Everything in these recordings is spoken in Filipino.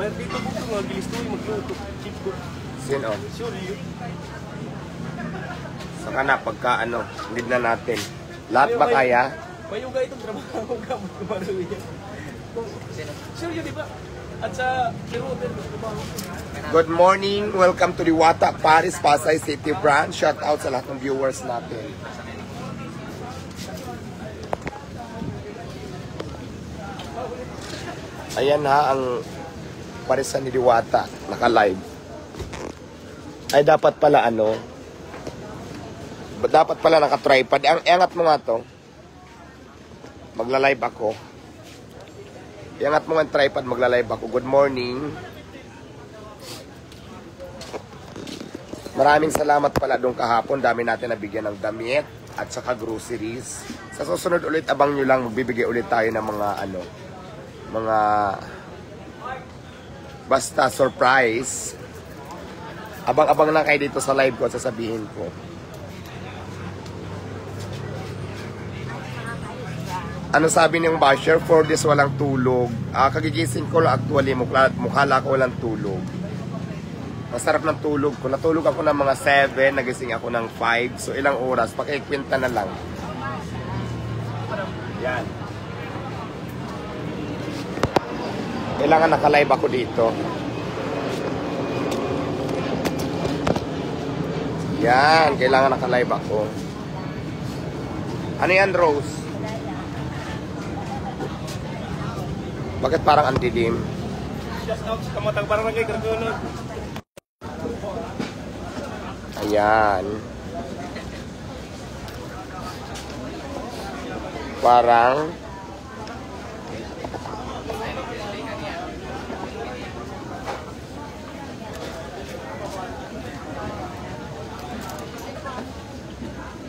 May dito po ito mga gilis to, magluto. Cheap ko. Sino? Sure yun. Saka na, pagka ano, need na natin. Lahat ba kaya? May yoga itong trabaho ka, magkumaroon yan. Sure yun, di ba? At sa Kiruter, Good morning, welcome to Diwata, Paris, Pasay City branch. Shout out sa lahat ng viewers natin. Ayan ha, ang parisan ni Diwata, naka-live. Ay dapat pala ano, dapat pala naka-tripod. Iangat mo nga to. Magla-live ako. Iangat mo nga ang tripod, magla-live ako. Good morning. Maraming salamat pala doon kahapon. Dami natin nabigyan ng damit at saka groceries. Sa susunod ulit, abang nyo lang, magbibigay ulit tayo ng mga ano, mga basta surprise. Abang-abang lang kayo dito sa live ko, sasabihin ko. Ano sabi niyong basher? 4 days walang tulog. Kagigising ko lang actually, mukhala ko walang tulog. Masarap ng tulog ko. Natulog ako ng mga 7, nagising ako ng 5. So ilang oras, pakikwenta na lang. Yan. Kailangan naka-live ako dito. Yan, kailangan naka-live ako. Ano yan, Rose? Bakit parang andidim? just out sa Kamatang Barangay, Gargono. Ayan. Parang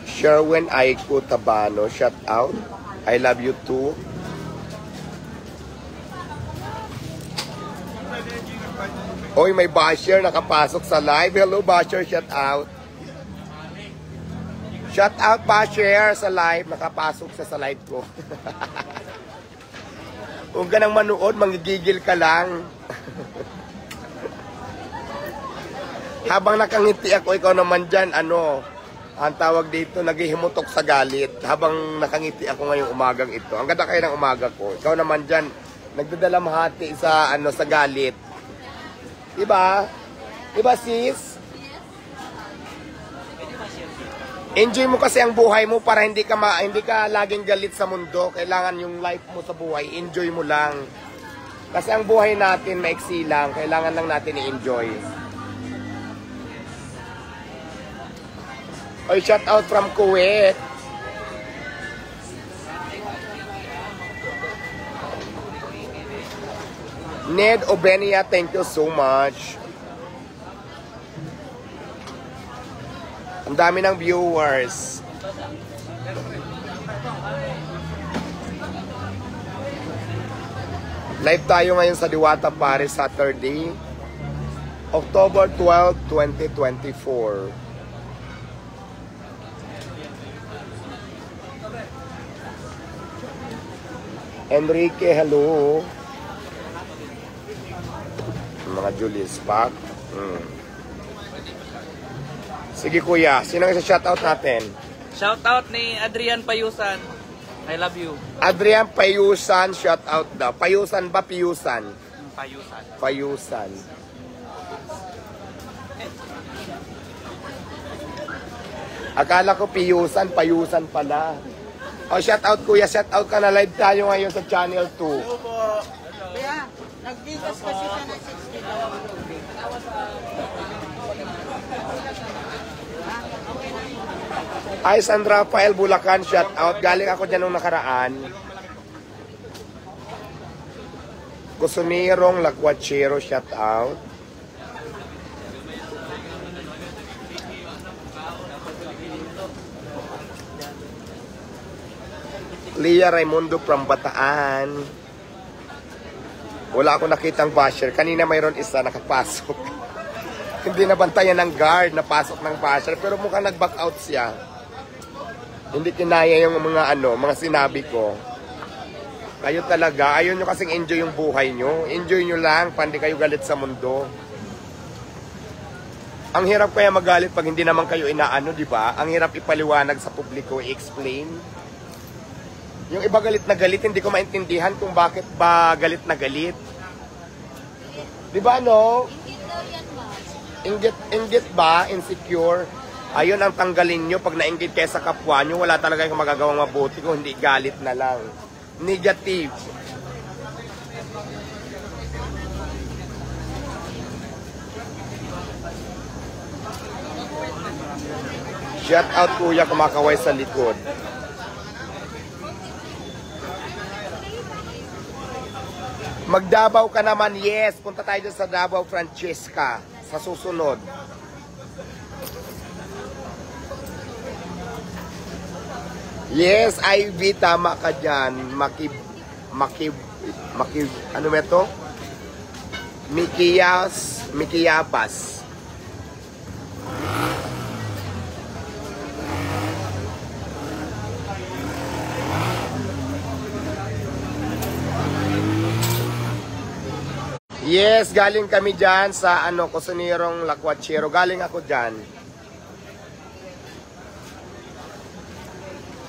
Sherwin Aiko Tabano, shout out. I love you too. Oy, may basher nakapasok sa live. Hello, basher, shout out. Shout out, basher, sa live. Nakapasok sa live ko. Kung ka nang manood, manggigigil ka lang. Habang nakangiti ako, ikaw naman dyan, ano, ang tawag dito, naghihimutok sa galit. Habang nakangiti ako ngayong umagang ito. Ang ganda kayo ng umaga ko. Ikaw naman dyan, nagdadalamhati sa, ano, sa galit. Diba? Diba, sis? Enjoy mo kasi ang buhay mo para hindi ka laging galit sa mundo. Kailangan yung life mo sa buhay, enjoy mo lang. Kasi ang buhay natin maiksi lang. Kailangan lang natin i-enjoy. Oy, shout out from Kuwait. Ned Obenia, thank you so much. Ang dami ng viewers. Live tayo ngayon sa Diwata, Paris, Saturday, October 12, 2024. Enrique, hello. Mga Julius Pack. Sige kuya, sino ang shoutout natin? Shoutout ni Adrian Payusan. I love you. Adrian Payusan, shoutout daw. Payusan ba Piyusan? Payusan. Payusan. Akala ko Piyusan, Payusan pala. Oh, shoutout kuya, shoutout ka na, live tayo ngayon sa Channel 2. Kaya, nagbigas kasi siya ng 60 daw ang tubig. Ay, San Rafael, Bulacan, shout out. Galing ako dyan nung nakaraan. Kusumirong, Lakwachero, shout out. Lia Raimundo from Bataan. Wala akong nakitang basher. Kanina mayroon isa nakapasok. Hindi nabantayan ng guard, napasok ng basher. Pero mukhang nag-back out siya. Hindi kinaya yung mga mga sinabi ko. Kayo talaga, ayaw nyo kasing enjoy yung buhay nyo. Enjoy nyo lang, pandi kayo galit sa mundo. Ang hirap kaya magalit pag hindi naman kayo inaano, di ba? Ang hirap ipaliwanag sa publiko, i-explain. Yung iba galit na galit, hindi ko maintindihan kung bakit ba galit na galit. Di ba, no? Inggit ba? Insecure? Ayun ang tanggalin nyo. Pag nainggit kayo sa kapwa nyo, wala talaga yung magagawang mabuti kung hindi galit na lang. Negative. Shout out kuya, kumakaway sa likod. Magdabaw ka naman, yes. Punta tayo dyan sa Davao, Francesca. Sa susunod. Yes, Ivy, tama ka dyan. Ano ba ito? Mikiyapas. Yes, galing kami dyan sa Cosinirong Lakwachero. Galing ako dyan.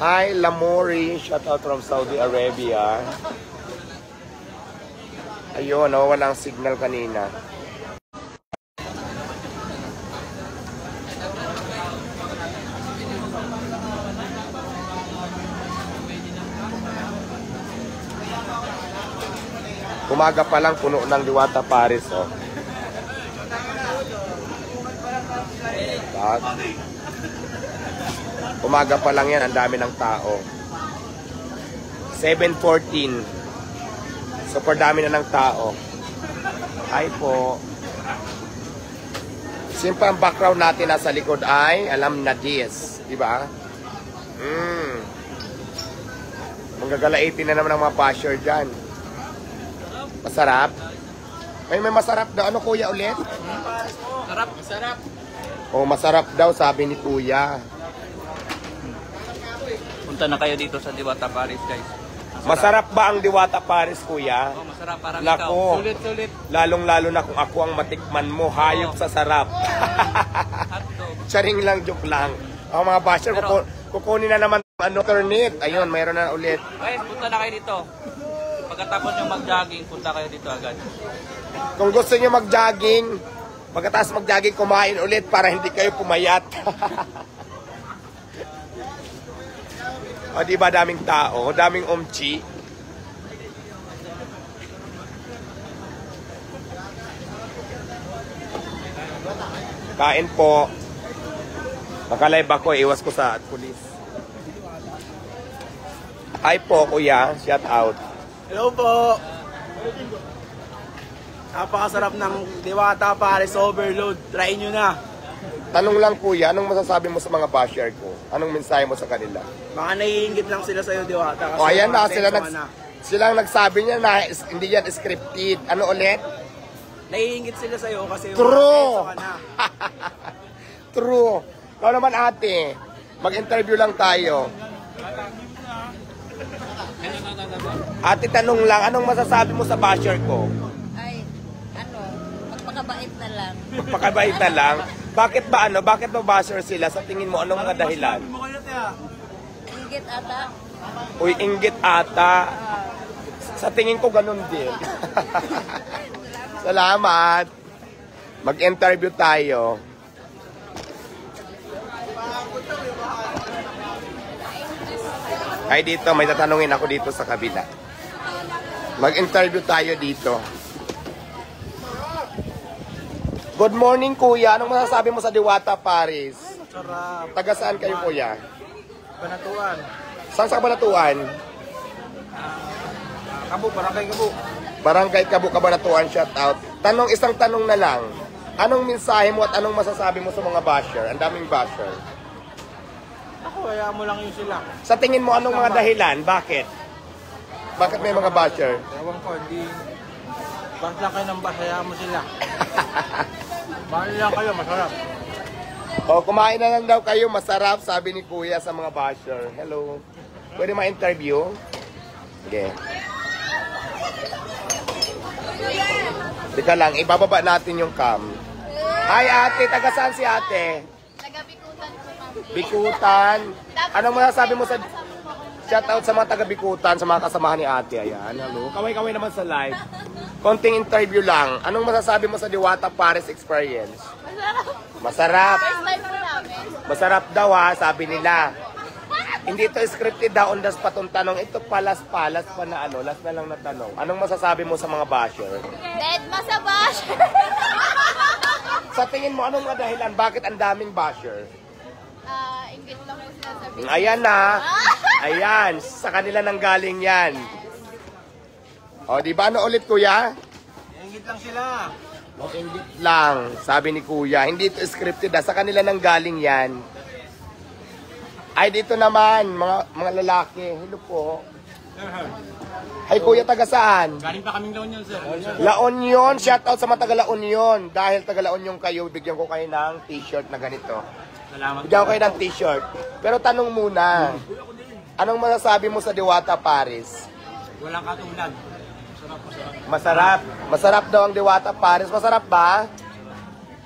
Hi, Lamori. Shout out from Saudi Arabia. Ayun, walang signal kanina. Umaga pa lang, puno ng Diwata Paris, oh. Umaga pa lang yan, ang dami ng tao. 7:14. Super dami na ng tao. Hi po. Simple ang background natin nasa likod ay, alam na this. Diba? Manggagalaiti na naman ng mga basher dyan. Masarap? May masarap daw. Ano kuya ulit? Sarap. Masarap. Oh, masarap daw sabi ni kuya. Punta na kayo dito sa Diwata Paris, guys. Masarap ba ang Diwata Paris, kuya? Oh, masarap parang Lako. ikaw. Sulit. Lalong-lalo na kung ako ang matikman mo, hayop sa sarap. Hotdog. Charing lang, joke lang. Ang mga basher, Pero- kukunin na naman alternate. Ayun, mayroon na ulit. Guys, punta na kayo dito. Pagkatapos nyo mag-jogging, punta kayo dito agad. Kung gusto nyo mag-jogging, pagkatapos mag-jogging, kumain ulit para hindi kayo pumayat. O, diba daming tao, daming umchi. Kain po. Nakalive ako, iwas ko sa pulis. Hi po, kuya. Shout out. Hello po. Napakasarap ng Diwata Paris Overload. Try nyo na. Tanong lang kuya, anong masasabi mo sa mga basher ko? Anong mensahe mo sa kanila? Baka naiingit lang sila sa'yo, Diwata. Kasi O ayan na, mga attention na. silang nagsabi niya na hindi yan scripted. Ano ulit? Naiingit sila sa'yo kasi True! attention ka na. True. Ikaw naman ate, mag-interview lang tayo. Ate, tanong lang, anong masasabi mo sa basher ko? Ay, magpakabait na lang. Magpakabait na lang. Bakit ba bakit ba basher sila? Sa tingin mo, anong mga dahilan? Inggit ata. Uy, inggit ata. Sa tingin ko, ganun din. Salamat. Mag-interview tayo. Ay, dito, may tatanungin ako dito sa kabila. Mag-interview tayo dito. Good morning, kuya. Anong masasabi mo sa Diwata Paris? Sarap. Taga saan kayo, kuya? Banatuan. Saan sa Kabanatuan? Kabu, barangay Kabu. Barangay Kabu, Kabanatuan, shout out. Isang tanong na lang. Anong mensahe mo at anong masasabi mo sa mga basher? Ang daming basher. Ako, kaya mo lang yun sila. Sa tingin mo, anong mga dahilan? Bakit? Bakit may mga basher? Ewan ko, hindi. Bakit lang kayo ng basaya mo sila? Bakit lang kayo, masarap. O, kumain na lang daw kayo, masarap, sabi ni kuya sa mga basher. Hello. Pwede ma-interview? Sige. Teka lang, ibababa natin yung cam. Hi ate, taga saan si ate? Taga-Bikutan po kami. Bikutan. Anong masasabi mo sa... Shout out sa mga taga-Bikutan, sa mga kasamahan ni ate. Ayan, hello. Kaway-kaway naman sa live. Konting interview lang. Anong masasabi mo sa Diwata Paris experience? Masarap. Masarap. First time po namin. Masarap daw ha, sabi nila. Hindi to scripted daw on the spot ang tanong. Ito palas-palas pa na ano, last na lang na tanong. Anong masasabi mo sa mga basher? Dead masabash. Sa tingin mo, anong mga dahilan? Bakit ang daming basher? Ingit lang po sinasabi. Ayan na. Ayan, sa kanila nang galing yan. O, di ba? Ano ulit, kuya? Ingit lang sila. O, ingit lang, sabi ni kuya. Hindi ito scripted ha. Sa kanila nang galing yan. Ay, dito naman, mga lalaki. Hello po. Ay, kuya, taga saan? Galing pa kaming La Union, sir. La Union. Shout out sa mga taga La Union. Dahil taga La Union kayo, bigyan ko kayo ng t-shirt na ganito. Salamat. Bigyan ko kayo ng t-shirt. Pero tanong muna, anong masasabi mo sa Diwata Paris? Walang katulad. Masarap. Masarap daw ang Diwata Paris. Masarap ba?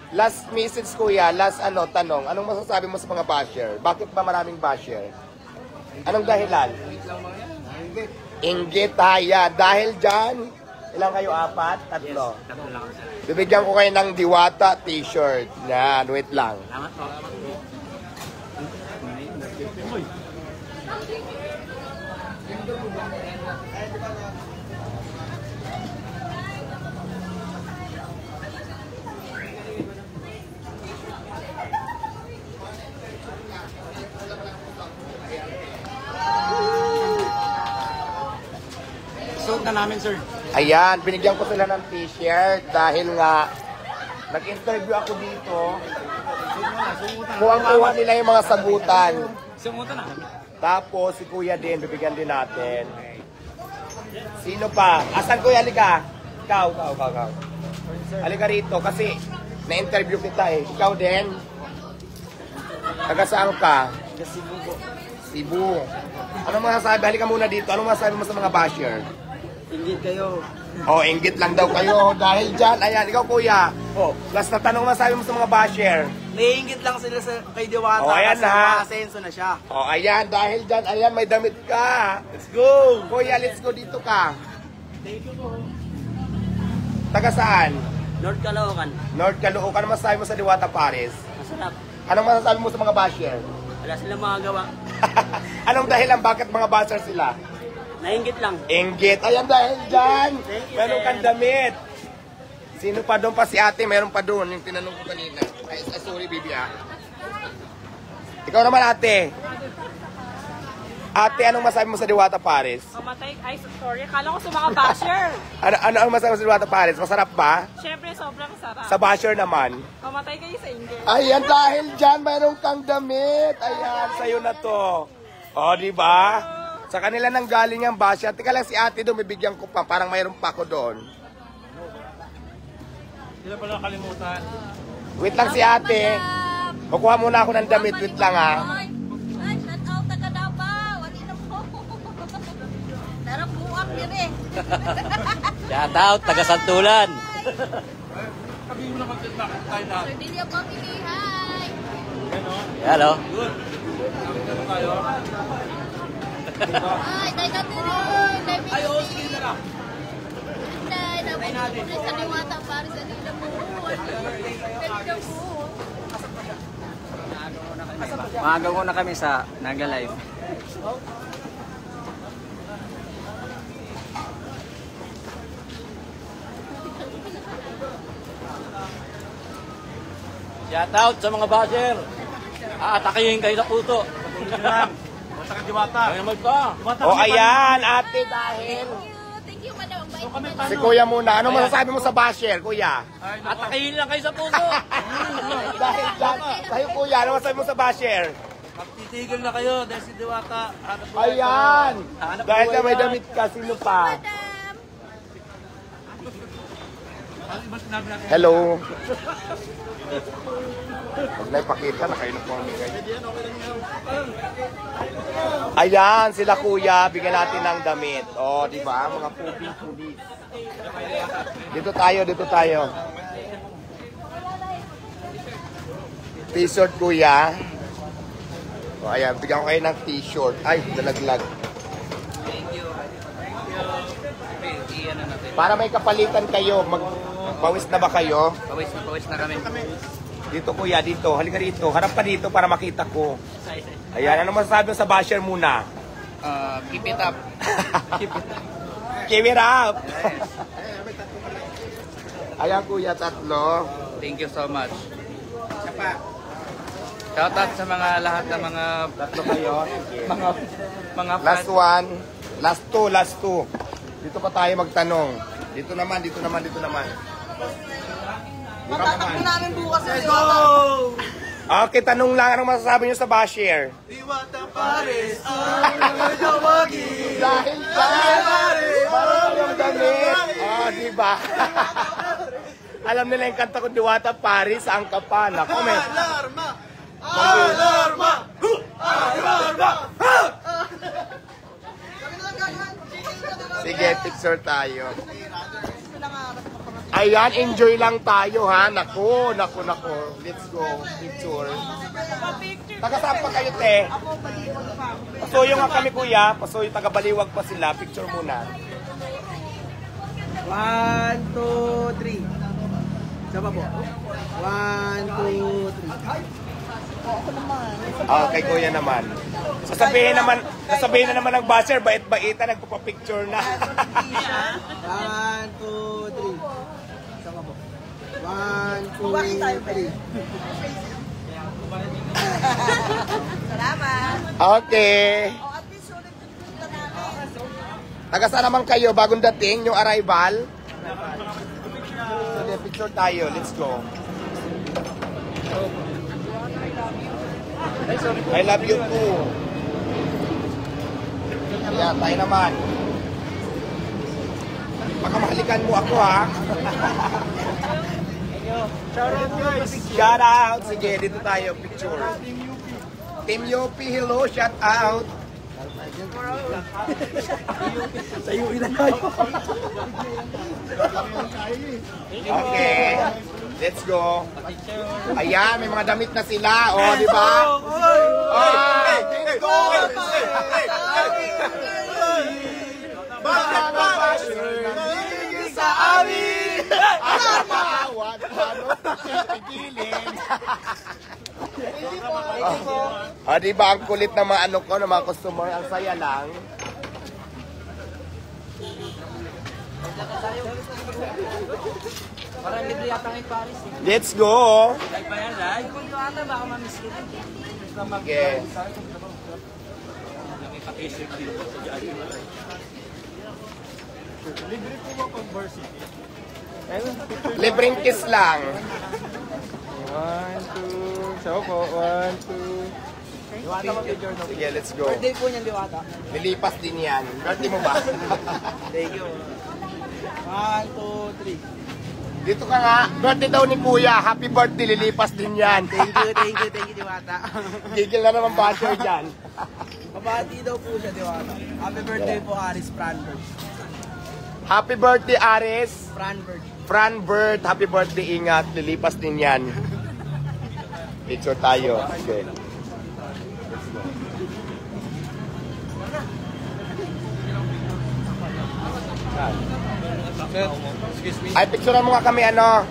Last message kuya, last tanong. Anong masasabi mo sa mga basher? Bakit ba maraming basher? Anong dahilan? Inggit haya. Dahil dyan, ilang kayo? 4? 3? Tatlo lang, sir. Bibigyan ko kayo ng Diwata t-shirt. Yan, wait lang. Salamat po. Suot na namin, sir. Ayan, binigyan ko sila ng t-shirt dahil nga nag-interview ako dito. Kuwang-kuha nila yung mga sagutan. Sumuta na. Tapos si kuya din, bibigyan din natin. Sino pa? Asan kuya? Halika. Ikaw. Halika rito kasi na-interview kita eh. Ikaw din. Taga saan ka? Cebu. Anong masasabi? Halika muna dito. Anong masasabi mo sa mga basher? Ingit kayo. Oh, inggit lang daw kayo. Dahil dyan, ayan, ikaw kuya. Oh, last na tanong masasabi mo sa mga basher. Naiingit lang sila sa kay Diwata. Oh, ayan kasi na. asenso na siya. Oh, ayan, dahil dyan, ayan, may damit ka. Let's go! Kuya, let's go dito ka. Taga saan? North Caloocan. North Caloocan. Ano masasabi mo sa Diwata Paris? Masarap. Anong masasabi mo sa mga basher? Wala silang mga gawa. Anong dahilan bakit mga basher sila? Nainggit lang. Inggit. Ayan dahil dyan. Thank you, Meron sir. kang damit. Sino pa doon pa si ate? Meron pa doon. Yung tinanong ko kanina. Ay, sorry, baby ah. Ikaw naman ate. Ate, anong masabi mo sa Diwata Paris? Kamatay, ay sorry, akala ko sa mga basher. Ano ang masabi mo sa Diwata Paris? Masarap ba? Siyempre, sobrang sarap. Sa basher naman. Kamatay kayo sa inggit. Ayan, dahil dyan, mayroon kang damit. Ayan, sa'yo na to. O, di ba? Sa kanila nang galing ang basher. Tika lang si ate doon, bibigyan ko pa. Parang mayroon pa ako doon. Sila pala nakalimutan. Wait lang si ate. Kukuha muna ako ng damit. Wait lang ha. Ay, shout out taga Davao. Wali na po. Tara buwak din eh. Shout out, taga Santulan. Sabi mo naman din bakit tayo na. Sir Delia Family, hi. Hello. Good. Sabi naman tayo. Hi, tayo natin rin. Ay, oo, sige na lang. Tay, nabubuhay sa Diwata para sa nila po. Kanina po. Maaga muna kami sa Naga Live. Shout out sa mga basher. Aatakihin kayo sa puto. Basta ka Diwata. Kaya naman ka. O ayan, ate dahil. Thank you, madam. Bait naman. Si kuya muna. Ano masasabi mo sa basher, kuya? Atakihin lang kayo sa puto. Dahil dyan. Sa'yo kuya, ano masasabi mo sa basher? Magtitigil na kayo dahil si Diwata. Hanap buhay Ayan. Hanap Dahil buhay dyan may yan. damit ka, sino pa? Madam. Hello. Huwag na ipakita, naka-uniform kayo. Ayan, sila kuya, bigyan natin ng damit. O, di ba? Mga pulis. Dito tayo. T-shirt kuya. O, ayan, bigyan ko kayo ng t-shirt. Ay, nalaglag. Thank you. Iyan na natin. Para may kapalitan kayo, pawis na ba kayo? Pawis na kami. Dito kuya, dito. Halika dito. Harap pa dito para makita ko. Ayan, ano masasabi mo sa basher muna? Keep it up. Keep it up! Ayan kuya, tatlo. Thank you so much. Shoutout sa mga lahat ng mga Tatlo kayo. mga Last fans. one. Last two. Dito pa tayo magtanong. Dito naman. Matatakbo namin bukas. Let's Okay, tanong lang. Anong masasabi nyo sa basher? Diwata Pares, Dahil marami ang damit. Oh, di ba? Alam nila yung kanta ko, Diwata Paris, ang kapan. Ako, may... Alarma! Sige, picture tayo. Ayan, enjoy lang tayo, ha? Naku. Let's go. Picture. Taga-saan pa kayo, te? Pasuyo nga kami, kuya. Pasuyo, taga-baliwag pa sila. Picture muna. 1, 2, 3. Sama po. 1, 2, 3. Okay, kuya naman. Sasabihin na naman ng basher, bait-baita, nagpapapicture na. 1, 2, 3. Sama po. 1, 2, 3. Salamat. Okay. O, at least ulit yung namin. Taga saan naman kayo? Bagong dating, yung arrival? Sige, picture tayo. Let's go. I love you too. Ayan, tayo naman. Baka mahalikan mo ako, ha? Shout out. Sige, dito tayo. Picture. Team UP, hello. Shout out. Sa'yo ilan tayo. Okay. Let's go. Ayan, may mga damit na sila. O, di ba? Let's go. Bakit ba nagiging sa amin? Aawat, pigilin. Di ba ang kulit ng mga ano ko, ng mga customer, ang saya lang. Parang libre yata ngayon Paris. Let's go. Live pa yan, live? Kung yung ata, baka mamiss kita. Okay. Nakipag-isip dito sa Jollibee. Libreng kiss lang. 1, 2. Sama po. 1, 2. Diwata mo picture no? Sige, let's go. Birthday po niyan, Diwata. Nilipas din yan. Birthday mo ba? Thank you. 1, 2, 3. Dito ka nga. Birthday daw ni Kuya. Happy birthday. Lilipas din yan. Thank you, Diwata. Gigil na naman basher dyan. Kabati daw po siya, Diwata. Happy birthday po, Aris Franbird. Happy birthday, Aris. Franbird. Franbird. Happy birthday. Ingat. Lilipas din yan. Picture tayo. Okay. Excuse me. Ay, picturean mo nga kami, ano.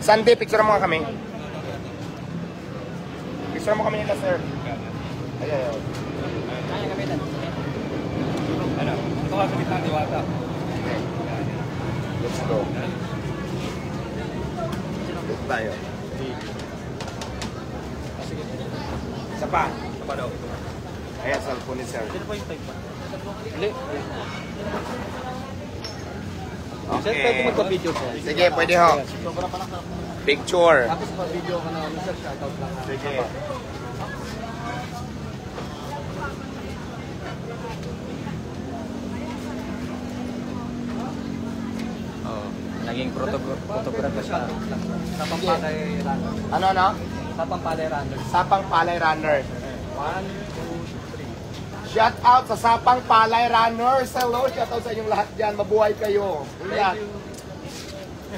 Sunday, picturean mo nga kami. Picturean mo kami nila, sir. Ay. Kaya gamitan. Ano? Ito ka gamit ng Diwata. Okay. Let's go. Dito tayo. Isa pa. Ito pa daw. Ayan, cellphone ni sir. Sino po yung type pa? Hindi. Sir, pwede Okay. magpa-video po. Sige, pwede ho. Picture. Tapos pa-video ka na, Mr. Shoutout lang. Sige. Oo. Naging photographer siya. Sa Pampalay Runner. Ano? Sa Pampalay Runner. Sapang Palay Runner. 1, 2, 3. Shout out sa Sapang Palay Runners. Hello, shout out sa inyong lahat dyan. Mabuhay kayo. Ingat.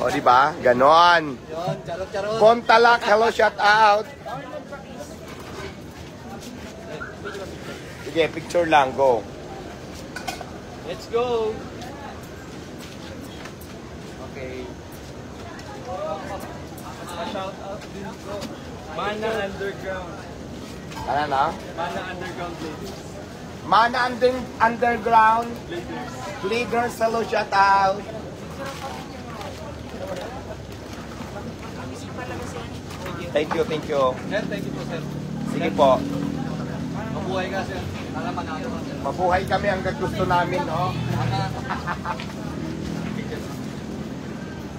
O, di ba? Ganon. Yun, charot-charot. Bontalak, hello, shout out. Sige, picture lang, go. Let's go! Okay. Shout out din po. Mana Underground. Ano na? Mana Underground ladies. Mana Underground Leaders, hello, shout out. Thank you. Sir, thank you po, sir. Sige po. Mabuhay ka, sir. Para manalo ka, sir. Mabuhay kami hanggang gusto namin, no?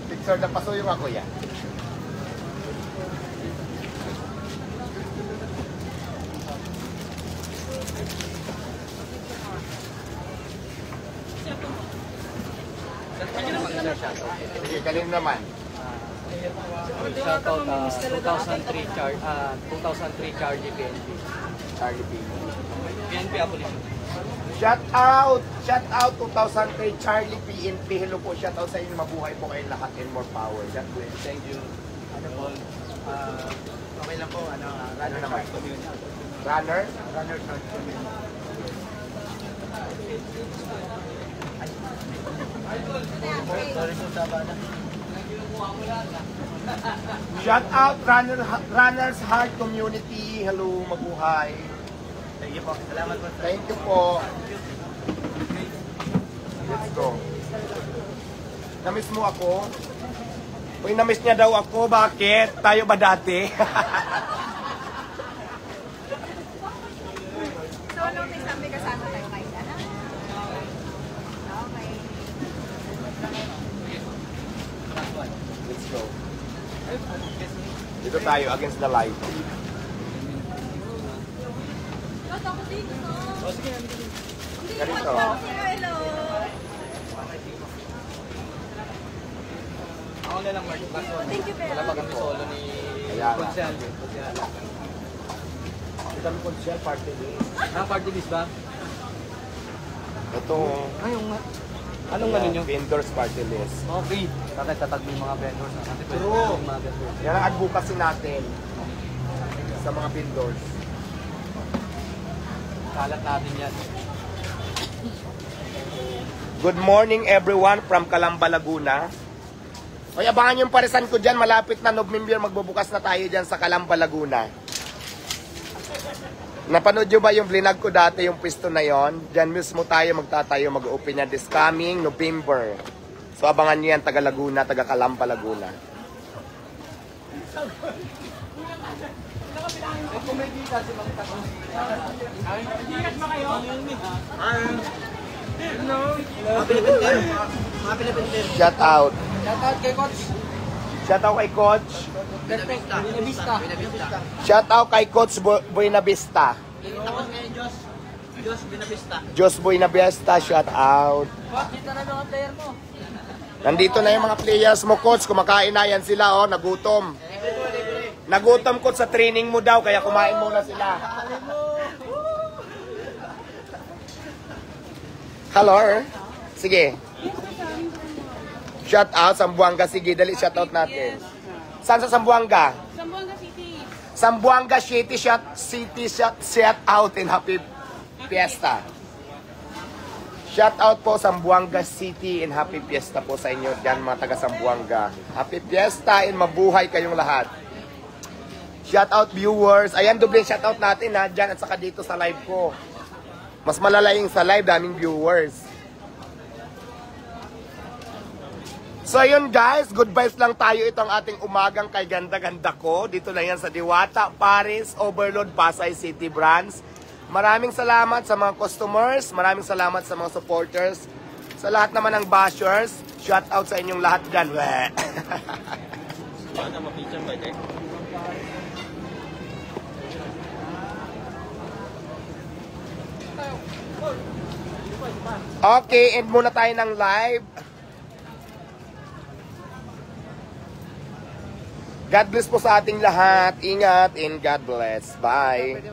Picture na pasuyong ako yan. Sige, kanino naman? Shout out 2003 Charlie PNP. Charlie P. PNP Abolition. Shout out 2003 Charlie PNP. Hello po, shout out sa inyo. Mabuhay po kayong lahat and more power. God bless. Thank you. Okay lang po, Ano naman? Runner? Runner short. Sorry po sa bana. Shout out Runners Heart Community. Hello, mabuhay. Thank you po. Salamat po. Thank you po. Let's go. Namiss mo ako? Uy, namiss niya daw ako. Bakit? Tayo ba dati? So, nung may sabi kasama tayo kayo na? Okay. Let's go. Dito tayo against the light. Ganito. Hello. Ako na lang, Mark. Thank you, Wala pa kami solo ni Ayan. Consyal. Ito ang Consyal party list. Party list ba? Ito. Ayong nga. Anong ano nyo? Vendors party list. Okay. Bakit tatag mo yung mga vendors? Kasi pwede True. yung mga vendors. Yan ang advocacy natin sa mga vendors. Kalat natin yan. Good morning everyone from Calamba, Laguna. Hoy, abangan yung parisan ko dyan. Malapit na November, magbubukas na tayo dyan sa Calamba, Laguna. Napanood nyo ba yung vlinag ko dati, yung pwesto na yon? Dyan mismo tayo magtatayo, mag-open na this coming November. So abangan nyo yan, taga Laguna, taga Calamba, Laguna. Shout out. Shout out kay Coach. Shout out kay Coach. Binavista. Shout out kay Coach Buenavista. Tapos kay Diyos Binavista. Jos Buenavista, shout out. Coach, dito na mga player mo. Nandito na yung mga players mo, Coach. Kumakain na yan sila, oh. Nagutom. Nagutom, Coach, sa training mo daw, kaya kumain muna sila. Hello? Sige. Shout out, Sambuanga. Sige, dali shout out natin. Saan sa Sambuanga? Zamboanga City. Sambuanga City, shout out in Happy Fiesta. Shout out po Sambuanga City and Happy Fiesta po sa inyo dyan mga taga Sambuanga. Happy Fiesta and mabuhay kayong lahat. Shout out viewers. Ayan, doble shout out natin ha, dyan at saka dito sa live ko. Mas malala yung sa live, daming viewers. So yun guys, good vibes lang tayo itong ating umagang kay ganda-ganda ko. Dito na yan sa Diwata, Paris, Overload, Pasay City branch. Maraming salamat sa mga customers, maraming salamat sa mga supporters, sa lahat naman ng bashers. Shout out sa inyong lahat dyan. Okay, end muna tayo ng live. God bless po sa ating lahat. Ingat and God bless. Bye.